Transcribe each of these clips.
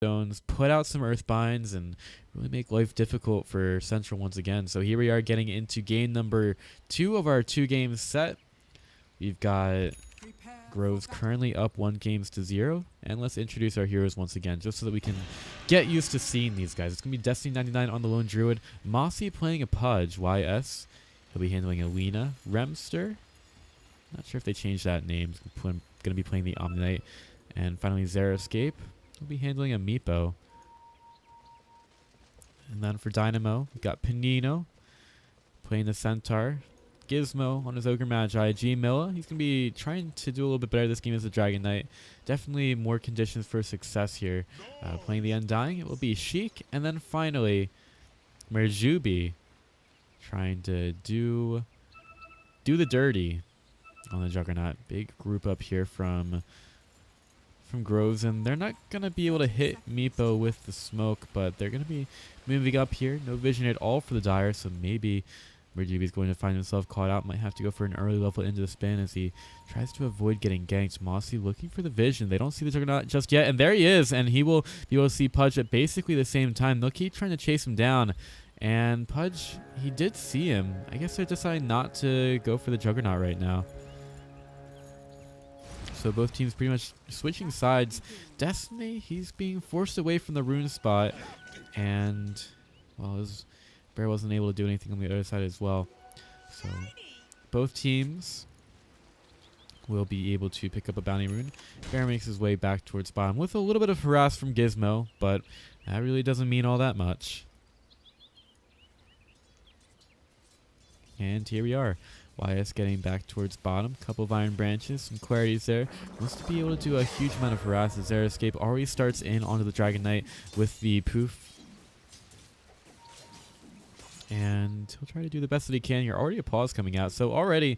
Stones, put out some Earthbinds, and really make life difficult for Central once again. So here we are getting into game number 2 of our 2-game set. We've got Groves currently up 1-0, and let's introduce our heroes once again, just so that we can get used to seeing these guys. It's going to be Destiny 99 on the Lone Druid, Mossy playing a Pudge, YS. He'll be handling Alina, Remster. Not sure if they changed that name. Going to be playing the Omni-Knight. And finally, Xeriscape. He'll be handling a Meepo. And then for Dynamo, we've got Panino playing the Centaur. Gizmo on his Ogre Magi. G Milla, he's going to be trying to do a little bit better this game as a Dragon Knight. Definitely more conditions for success here. Playing the Undying, it will be Sheik. And then finally, Merjubi trying to do the dirty on the Juggernaut. Big group up here from Groves, and they're not going to be able to hit Meepo with the smoke, but they're going to be moving up here. No vision at all for the Dire, so maybe Merjubi's going to find himself caught out. Might have to go for an early level into the spin as he tries to avoid getting ganked. Mossy looking for the vision. They don't see the Juggernaut just yet, and there he is, and he will be able to see Pudge at basically the same time. They'll keep trying to chase him down, and Pudge, he did see him. I guess they're deciding not to go for the Juggernaut right now. So both teams pretty much switching sides. Destiny, he's being forced away from the rune spot. And, well, his bear wasn't able to do anything on the other side as well. So both teams will be able to pick up a bounty rune. Bear makes his way back towards bottom with a little bit of harass from Gizmo, but that really doesn't mean all that much. And here we are. YS getting back towards bottom. Couple of Iron Branches, some clarities there. Wants to be able to do a huge amount of harass as Xeriscape already starts in onto the Dragon Knight with the poof. And he'll try to do the best that he can here. Already a pause coming out. So already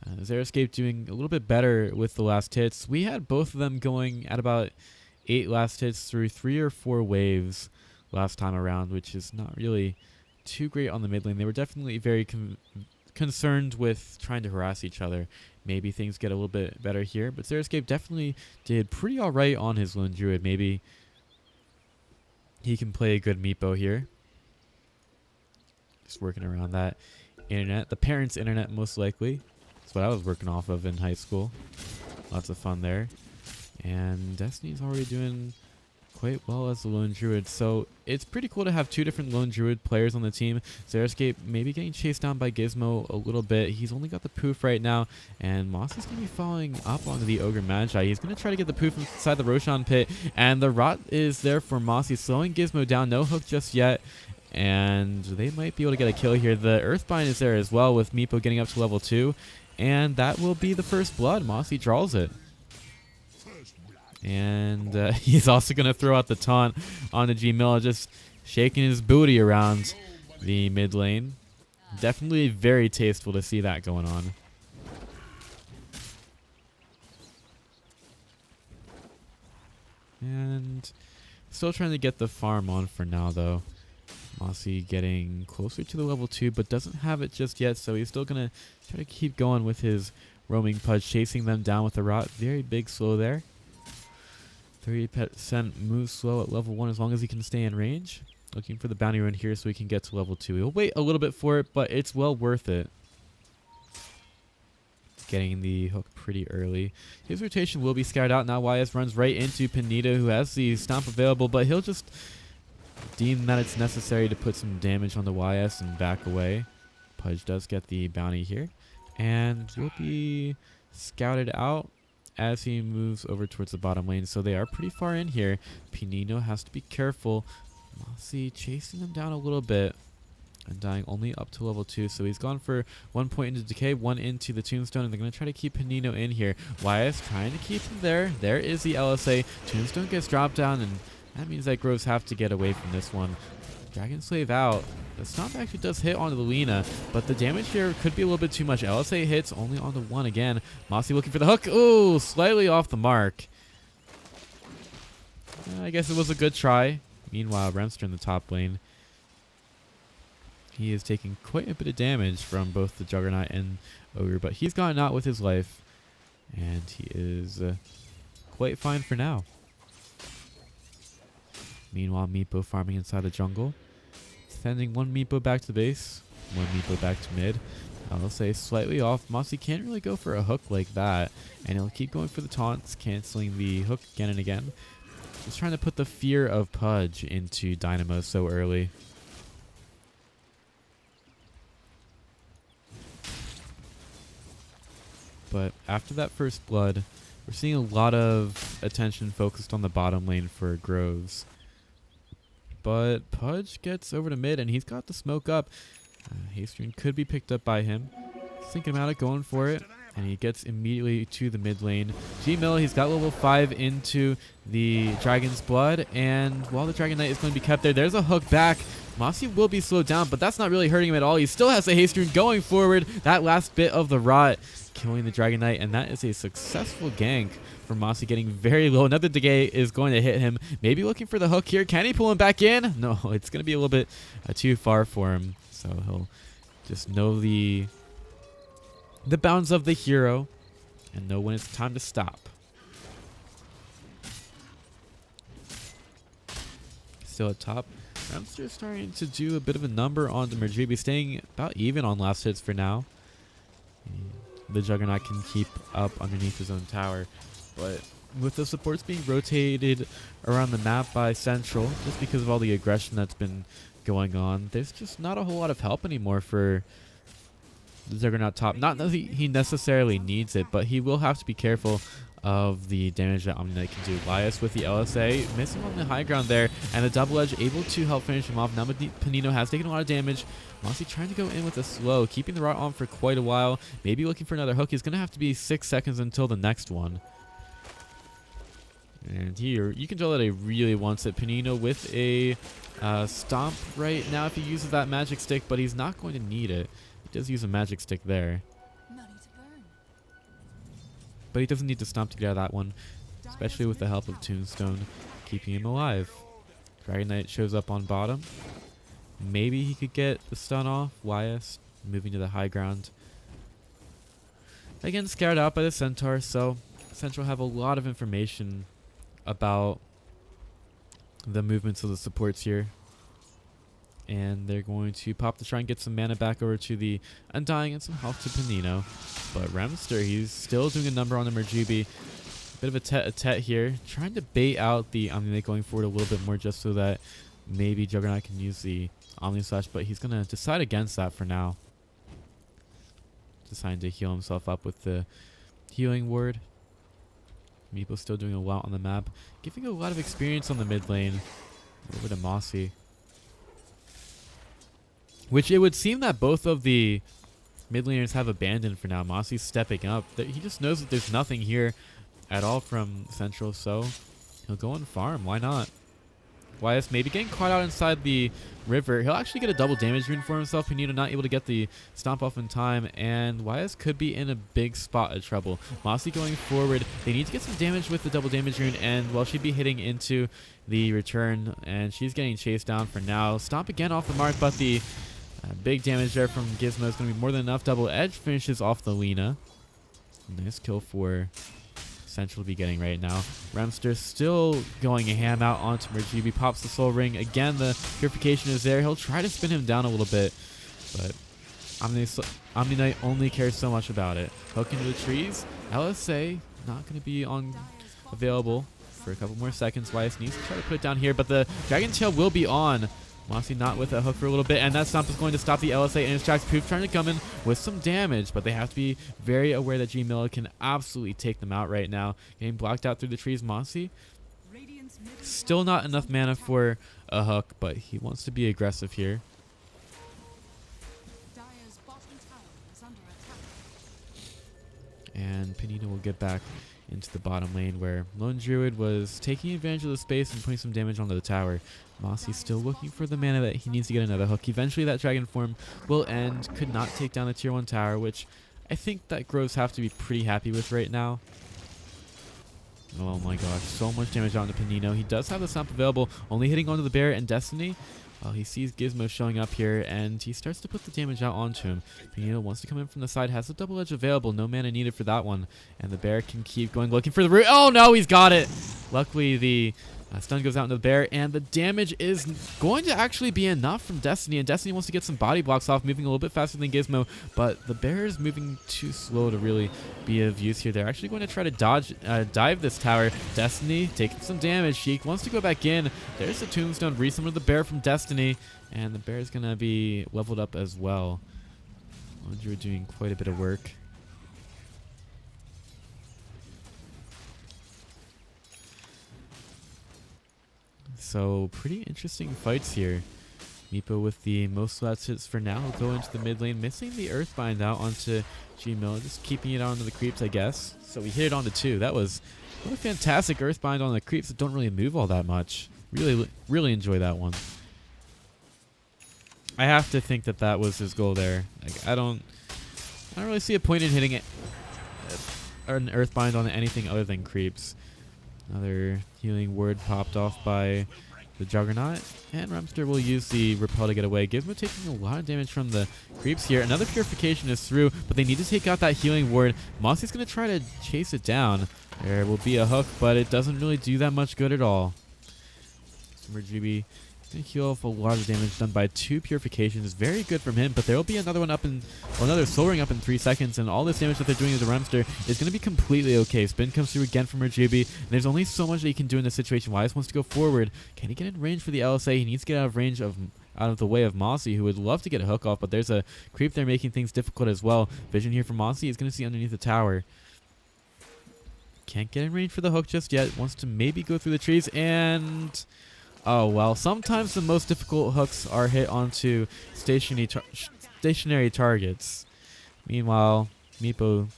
Xeriscape doing a little bit better with the last hits. We had both of them going at about 8 last hits through 3 or 4 waves last time around, which is not really too great on the mid lane. They were definitely very concerned with trying to harass each other. Maybe things get a little bit better here, but Xeriscape definitely did pretty alright on his Lone Druid. Maybe he can play a good Meepo here. Just working around that internet. The parents' internet, most likely. That's what I was working off of in high school. Lots of fun there. And Destiny's already doing quite well as the Lone Druid, so it's pretty cool to have 2 different Lone Druid players on the team. Xeriscape maybe getting chased down by Gizmo a little bit. He's only got the poof right now, and Mossy's going to be following up onto the Ogre Magi. He's going to try to get the poof inside the Roshan pit, and the rot is there for Mossy, slowing Gizmo down. No hook just yet, and they might be able to get a kill here. The Earthbind is there as well, with Meepo getting up to level 2, and that will be the first blood. Mossy draws it. And he's also going to throw out the taunt on the G Milla, just shaking his booty around the mid lane. Definitely very tasteful to see that going on. And still trying to get the farm on for now, though. Mossy getting closer to the level 2, but doesn't have it just yet, so he's still going to try to keep going with his roaming Pudge, chasing them down with the rot. Very big slow there. 30% move slow at level 1 as long as he can stay in range. Looking for the bounty rune here so he can get to level 2. He'll wait a little bit for it, but it's well worth it. Getting the hook pretty early. His rotation will be scattered out. Now YS runs right into Panita, who has the stomp available, but he'll just deem that it's necessary to put some damage on the YS and back away. Pudge does get the bounty here, and will be scouted out as he moves over towards the bottom lane. So they are pretty far in here. Pinino has to be careful. Mossy chasing them down a little bit. And dying only up to level 2. So he's gone for 1 point into decay, 1 into the tombstone, and they're going to try to keep Panino in here. YS trying to keep him there. There is the LSA. Tombstone gets dropped down, and that means that Groves have to get away from this one. Dragon Slave out. The stomp actually does hit onto the Lina, but the damage here could be a little bit too much. LSA hits only on the 1 again. Mossy looking for the hook. Ooh, slightly off the mark. I guess it was a good try. Meanwhile, Remster in the top lane. He is taking quite a bit of damage from both the Juggernaut and Ogre, but he's gotten out with his life, and he is quite fine for now. Meanwhile, Meepo farming inside the jungle. Sending one Meepo back to the base, one Meepo back to mid. I'll say slightly off. Mossy can't really go for a hook like that, and he'll keep going for the taunts, canceling the hook again and again. Just trying to put the fear of Pudge into Dynamo so early. But after that first blood, we're seeing a lot of attention focused on the bottom lane for Groves. But Pudge gets over to mid, and he's got the smoke up. Hastrun could be picked up by him. He's thinking about it, going for it, and he gets immediately to the mid lane. Gmill, he's got level 5 into the Dragon's Blood, and while the Dragon Knight is going to be kept there, there's a hook back. Mossy will be slowed down, but that's not really hurting him at all. He still has the Hastrun going forward. That last bit of the rot killing the Dragon Knight, and that is a successful gank for Mossy, getting very low. Another Decay is going to hit him. Maybe looking for the hook here. Can he pull him back in? No, it's going to be a little bit too far for him. So he'll just know the bounds of the hero and know when it's time to stop. Still at top. Ramster starting to do a bit of a number on the Merjubi, staying about even on last hits for now. The Juggernaut can keep up underneath his own tower, but with the supports being rotated around the map by Central, just because of all the aggression that's been going on, there's just not a whole lot of help anymore for the Juggernaut top. Not that he necessarily needs it, but he will have to be careful of the damage that Omni Knight can do. Lias with the LSA, missing on the high ground there, and the double edge able to help finish him off. Now Panino has taken a lot of damage. Mossy trying to go in with a slow, keeping the rot on for quite a while. Maybe looking for another hook. He's going to have to be 6 seconds until the next one. And here, you can tell that he really wants it. Panino with a stomp right now if he uses that magic stick, but he's not going to need it. He does use a magic stick there. But he doesn't need to stomp to get out of that one, especially with the help of Tombstone keeping him alive. Dragon Knight shows up on bottom. Maybe he could get the stun off. YS moving to the high ground. Again, scared out by the Centaur, so Central have a lot of information about the movements of the supports here. And they're going to pop to try and get some mana back over to the Undying and some health to Panino. But Remster, he's still doing a number on the Merjubi. Bit of a tete here. Trying to bait out the Omni Knight going forward a little bit more just so that maybe Juggernaut can use the Omni Slash. But he's going to decide against that for now. Deciding to heal himself up with the Healing Ward. Meepo's still doing a lot on the map. Giving a lot of experience on the mid lane. Over to Mossy. Which it would seem that both of the mid laners have abandoned for now. Mossy's stepping up. He just knows that there's nothing here at all from Central, so he'll go and farm. Why not? YS maybe getting caught out inside the river. He'll actually get a double damage rune for himself. Panino not able to get the stomp off in time, and YS could be in a big spot of trouble. Mossy going forward. They need to get some damage with the double damage rune, and well, she'd be hitting into the return, and she's getting chased down for now. Stomp again off the mark, but the big damage there from Gizmo is going to be more than enough. Double edge finishes off the Lina. Nice kill for Central to be getting right now. Remster still going a ham out onto Merjubi. Pops the soul ring. Again, the purification is there. He'll try to spin him down a little bit, but Omni Knight only cares so much about it. Hook into the trees. LSA not going to be available for a couple more seconds. YS needs to try to put it down here, but the Dragon Tail will be on. Mossy not with a hook for a little bit, and that stomp is going to stop the LSA in his tracks. Poof trying to come in with some damage, but they have to be very aware that Gmill can absolutely take them out right now. Getting blocked out through the trees. Mossy still not enough mana for a hook, but he wants to be aggressive here. And Panino will get back into the bottom lane where Lone Druid was taking advantage of the space and putting some damage onto the tower. Mossy's still looking for the mana that he needs to get another hook. Eventually that dragon form will end. Could not take down the tier 1 tower, which I think that Groves have to be pretty happy with right now. Oh my gosh, so much damage onto Panino. He does have the stomp available, only hitting onto the bear and Destiny. Well, he sees Gizmo showing up here, and he starts to put the damage out onto him. Panino wants to come in from the side, has the double edge available, no mana needed for that one. And the bear can keep going, looking for the root. Oh no, he's got it! Luckily, the Stun goes out into the bear, and the damage is going to actually be enough from Destiny, and Destiny wants to get some body blocks off, moving a little bit faster than Gizmo, but the bear is moving too slow to really be of use here. They're actually going to try to dive this tower. Destiny taking some damage. Sheik wants to go back in. There's the tombstone, resummon the bear from Destiny, and the bear is going to be leveled up as well. Andrew doing quite a bit of work. So pretty interesting fights here. Meepo with the most last hits for now. He'll go into the mid lane, missing the Earthbind out onto Gmail, just keeping it onto the creeps, I guess. So we hit it onto 2. That was what a fantastic Earthbind on the creeps that don't really move all that much. Really enjoy that one. I have to think that that was his goal there. Like I don't really see a point in hitting it or an Earthbind on anything other than creeps. Another healing word popped off by the Juggernaut, and Remster will use the repel to get away. Gizmo taking a lot of damage from the creeps here. Another purification is through, but they need to take out that healing ward. Mossy's going to try to chase it down. There will be a hook, but it doesn't really do that much good at all. Summerjubi going to heal off a lot of damage done by 2 purifications. Very good from him, but there will be another one up in, or another soul ring up in 3 seconds, and all this damage that they're doing to the Remster is going to be completely okay. Spin comes through again from Merjubi, and there's only so much that he can do in this situation. Wise wants to go forward. Can he get in range for the LSA? He needs to get out of the way of Mossy, who would love to get a hook off, but there's a creep there making things difficult as well. Vision here from Mossy. He's going to see underneath the tower. Can't get in range for the hook just yet. Wants to maybe go through the trees, and oh, well, sometimes the most difficult hooks are hit onto stationary targets. Meanwhile, Meepo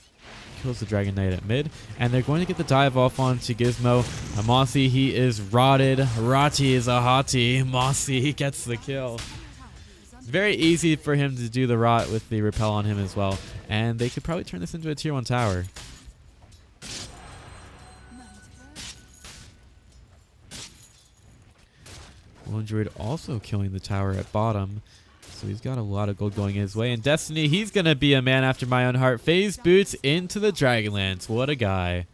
kills the Dragon Knight at mid, and they're going to get the dive off onto Gizmo. Mossy, he is rotted. Rotty is a hottie. Mossy gets the kill. Very easy for him to do the rot with the repel on him as well, and they could probably turn this into a tier 1 tower. Druid also killing the tower at bottom, so he's got a lot of gold going his way. And Destiny, he's gonna be a man after my own heart. Phase boots into the Dragonlance. What a guy.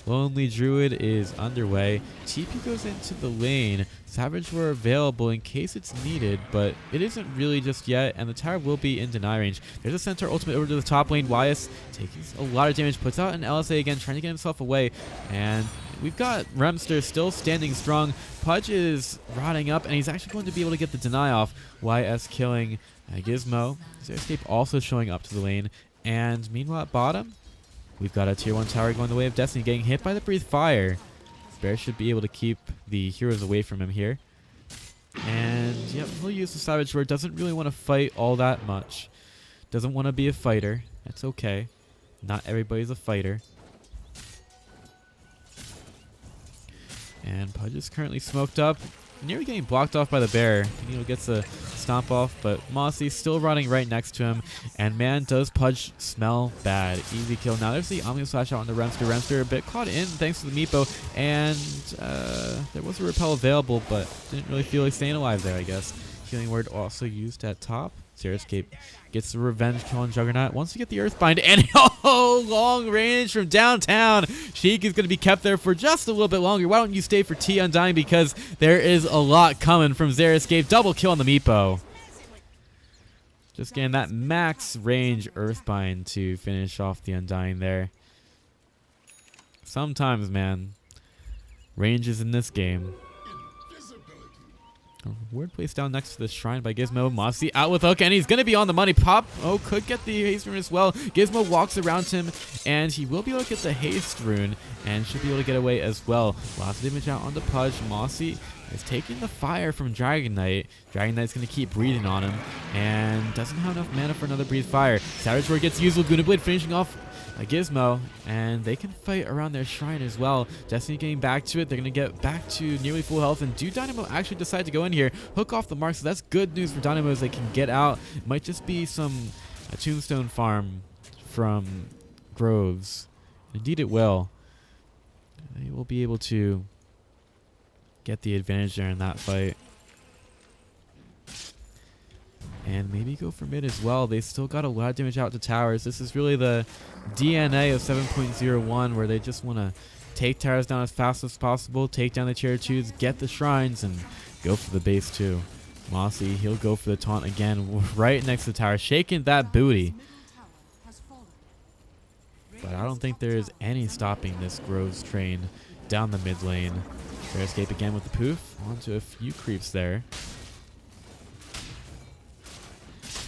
Lonely Druid is underway. TP goes into the lane. Savage were available in case it's needed, but it isn't really just yet, and the tower will be in deny range. There's a Centaur ultimate over to the top lane. Wyas taking a lot of damage, puts out an LSA again, trying to get himself away, and we've got Remster still standing strong. Pudge is rotting up, and he's actually going to be able to get the deny off. YS killing Gizmo. Xeriscape also showing up to the lane, and meanwhile at bottom, we've got a tier 1 tower going the way of Destiny, getting hit by the Breathe Fire. Bear should be able to keep the heroes away from him here. And, yep, he'll use the Savage Sword. Doesn't really want to fight all that much. Doesn't want to be a fighter. That's okay. Not everybody's a fighter. And Pudge is currently smoked up. Nearly getting blocked off by the bear. Neil gets a stomp off, but Mossy still running right next to him. And man, does Pudge smell bad. Easy kill. Now there's the Omni Slash out on the Remster. Remster a bit caught in thanks to the Meepo. And there was a repel available, but didn't really feel like staying alive there, I guess. Healing Word also used at top. Xeriscape gets the revenge kill on Juggernaut. Wants to get the Earthbind, and oh, long range from downtown. Sheik is going to be kept there for just a little bit longer. Why don't you stay for T Undying, because there is a lot coming from Xeriscape. Double kill on the Meepo. Just getting that max range Earthbind to finish off the Undying there. Sometimes, man, ranges in this game. Word placed down next to the shrine by Gizmo. Mossy out with hook, and he's going to be on the money. Pop, could get the haste rune as well. Gizmo walks around him, and he will be able to get the haste rune, and should be able to get away as well. Lots of damage out onto Pudge. Mossy is taking the fire from Dragon Knight. Dragon Knight's going to keep breathing on him, and doesn't have enough mana for another breathe fire. Savage Word gets used. Laguna Blade finishing off a Gizmo, and they can fight around their shrine as well. Destiny getting back to it. They're going to get back to nearly full health, and do Dynamo actually decide to go in here, hook off the mark, so that's good news for Dynamo as they can get out. It might just be a tombstone farm from Groves. Indeed it will. They will be able to get the advantage there in that fight. And maybe go for mid as well. They still got a lot of damage out to towers. This is really the DNA of 7.01, where they just want to take towers down as fast as possible, take down the tier 2s, get the shrines, and go for the base too. Mossy, he'll go for the taunt again, right next to the tower, shaking that booty. But I don't think there is any stopping this Groves train down the mid lane. Fair escape again with the poof. Onto a few creeps there.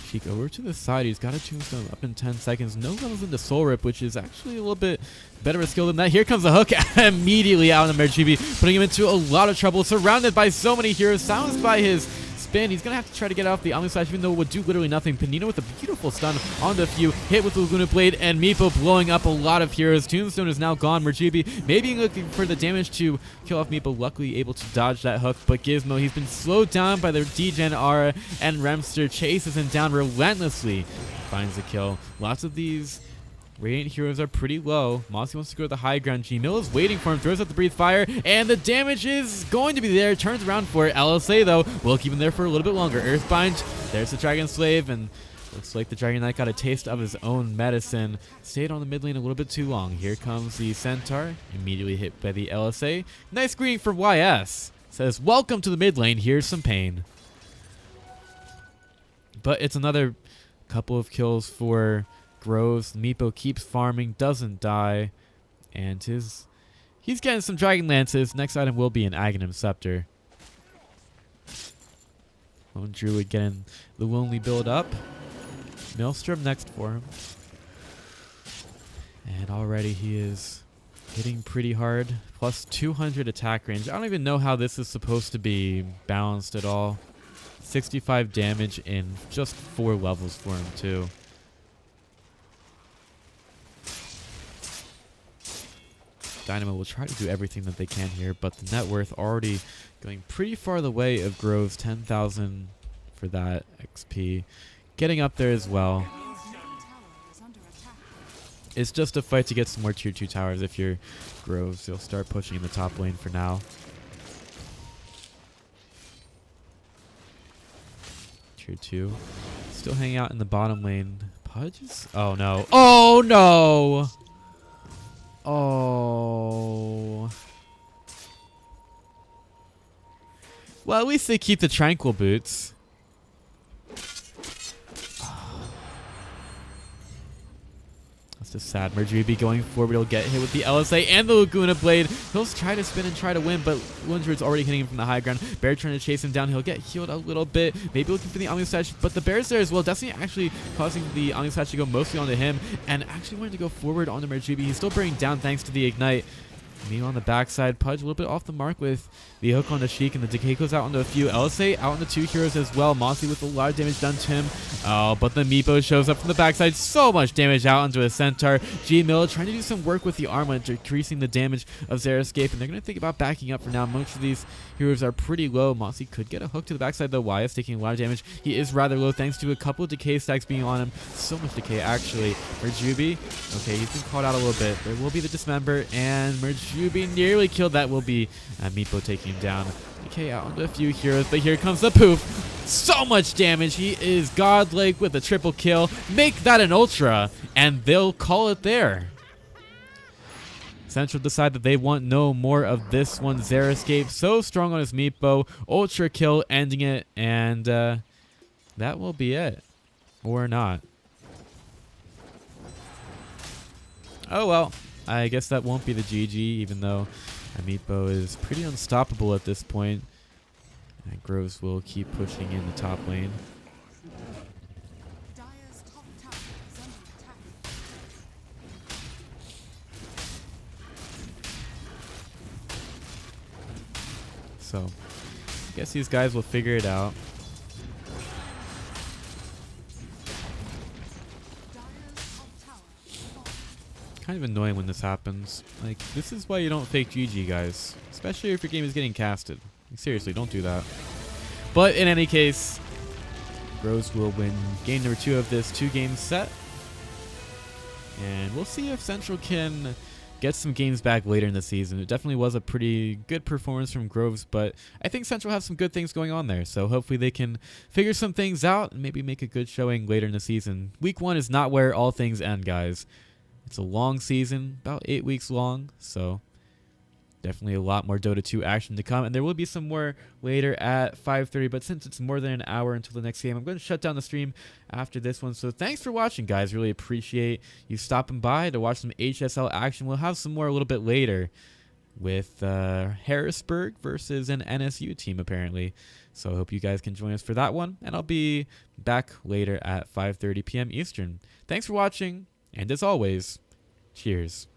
Sheik over to the side. He's got a tombstone up in 10 seconds. No levels into Soul Rip, which is actually a little bit better a skill than that. Here comes the hook immediately out on the Merchibi, putting him into a lot of trouble. Surrounded by so many heroes, silenced by his spin. He's going to have to try to get off the Omni Slash, even though it would do literally nothing. Panino with a beautiful stun on the few, hit with the Laguna Blade, and Meepo blowing up a lot of heroes. Tombstone is now gone. Merchibi maybe looking for the damage to kill off Meepo, luckily able to dodge that hook, but Gizmo, he's been slowed down by the Degen Aura, and Remster chases him down relentlessly. Finds the kill. Lots of these Radiant heroes are pretty low. Mossy wants to go to the high ground. Gmill is waiting for him, throws out the Breathe Fire, and the damage is going to be there. Turns around for it. LSA, though, will keep him there for a little bit longer. Earthbind, there's the Dragon Slave, and looks like the Dragon Knight got a taste of his own medicine. Stayed on the mid lane a little bit too long. Here comes the Centaur, immediately hit by the LSA. Nice greeting from YS. Says, welcome to the mid lane, here's some pain. But it's another couple of kills for Groves. Meepo keeps farming, doesn't die, and he's getting some Dragon Lances. Next item will be an Aghanim Scepter. Lone Druid getting the Lonely build up. Maelstrom next for him. And already he is hitting pretty hard. Plus 200 attack range. I don't even know how this is supposed to be balanced at all. 65 damage in just 4 levels for him too. Dynamo will try to do everything that they can here, but the net worth already going pretty far the way of Groves. 10,000 for that XP. Getting up there as well. It's just a fight to get some more tier 2 towers. If you're Groves, you'll start pushing in the top lane for now. Tier 2. Still hanging out in the bottom lane. Pudge is... Oh no. Oh no! Oh. Well, at least they keep the Tranquil Boots. That's just sad. Merjubi going forward. He'll get hit with the LSA and the Laguna Blade. He'll try to spin and try to win, but Lundred's already hitting him from the high ground. Bear trying to chase him down. He'll get healed a little bit. Maybe looking for the Omni Slash, but the Bear's there as well. Destiny actually causing the Omni Slash to go mostly onto him, and actually wanting to go forward onto Merjubi. He's still bringing down thanks to the Ignite. Mew on the backside. Pudge a little bit off the mark with the hook on the Sheik, and the decay goes out onto a few. LSA out on the 2 heroes as well. Mossy with a lot of damage done to him. Oh, but the Meepo shows up from the backside. So much damage out onto a Centaur. Gmill trying to do some work with the armor, decreasing the damage of Xeriscape, and they're going to think about backing up for now. Most of these heroes are pretty low. Mossy could get a hook to the backside, though. YS taking a lot of damage. He is rather low thanks to a couple of decay stacks being on him. So much decay, actually. Merjubi, okay, he's been called out a little bit. There will be the Dismember, and Merjubi nearly killed. That will be Meepo taking him down. Decay out onto a few heroes, but here comes the poof. So much damage. He is godlike with a triple kill. Make that an ultra, and they'll call it there. Central decide that they want no more of this one. Xeriscape so strong on his Meepo. Ultra kill ending it, and that will be it. Or not. Oh well. I guess that won't be the GG, even though Meepo is pretty unstoppable at this point. And Groves will keep pushing in the top lane. So, I guess these guys will figure it out. Kind of annoying when this happens. Like, this is why you don't fake GG, guys. Especially if your game is getting casted. Like, seriously, don't do that. But in any case, Groves will win game number 2 of this 2-game set. And we'll see if Central can get some games back later in the season. It definitely was a pretty good performance from Groves, but I think Central has some good things going on there. So hopefully they can figure some things out and maybe make a good showing later in the season. Week 1 is not where all things end, guys. It's a long season, about 8 weeks long, so Definitely a lot more Dota 2 action to come, and there will be some more later at 5:30. But since it's more than an hour until the next game, I'm going to shut down the stream after this one. So thanks for watching, guys. Really appreciate you stopping by to watch some HSL action. We'll have some more a little bit later with Harrisburg versus an NSU team, apparently. So I hope you guys can join us for that one, and I'll be back later at 5:30 p.m. Eastern. Thanks for watching, and as always, cheers.